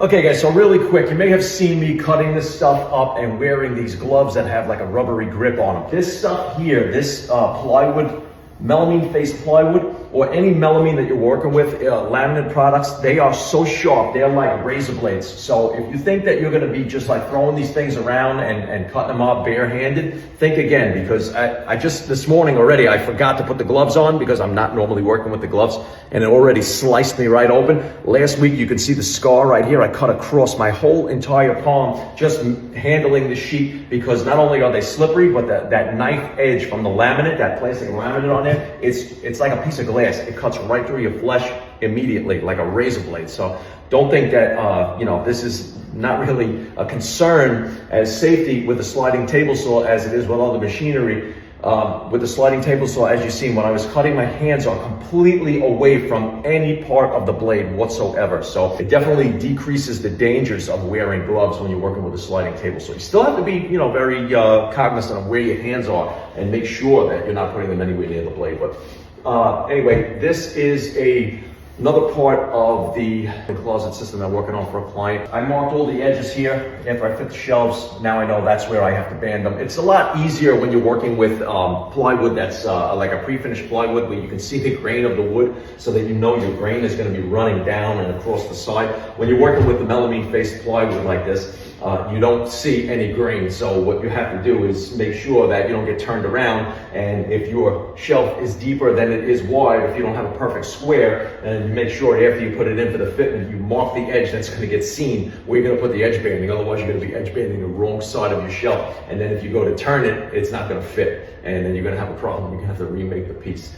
Okay guys, so really quick, you may have seen me cutting this stuff up and wearing these gloves that have like a rubbery grip on them. This stuff here, this plywood, melamine faced plywood, or any melamine that you're working with, laminate products, they are so sharp, they're like razor blades. So if you think that you're gonna be just like throwing these things around and cutting them up barehanded, think again, because I just, this morning already, I forgot to put the gloves on because I'm not normally working with the gloves, and it already sliced me right open. Last week, you can see the scar right here. I cut across my whole entire palm just handling the sheet, because not only are they slippery, but that knife edge from the laminate, that plastic laminate on there, it's like a piece of glass. It cuts right through your flesh immediately, like a razor blade. So don't think that, this is not really a concern as safety with a sliding table saw as it is with other machinery. With the sliding table saw, as you've seen, when I was cutting, my hands are completely away from any part of the blade whatsoever. So it definitely decreases the dangers of wearing gloves when you're working with a sliding table saw. You still have to be, very cognizant of where your hands are and make sure that you're not putting them anywhere near the blade. But anyway, this is another part of the closet system I'm working on for a client. I marked all the edges here. After I fit the shelves, now I know that's where I have to band them. It's a lot easier when you're working with plywood that's like a pre-finished plywood, where you can see the grain of the wood so that you know your grain is going to be running down and across the side. When you're working with the melamine faced plywood like this, you don't see any grain. So what you have to do is make sure that you don't get turned around, and if your shelf is deeper than it is wide, if you don't have a perfect square, and make sure after you put it in for the fitment, you mark the edge that's going to get seen where you're going to put the edge banding. Otherwise, you're going to be edge banding the wrong side of your shelf, and then if you go to turn it, it's not going to fit, and then you're going to have a problem. You're going to have to remake the piece.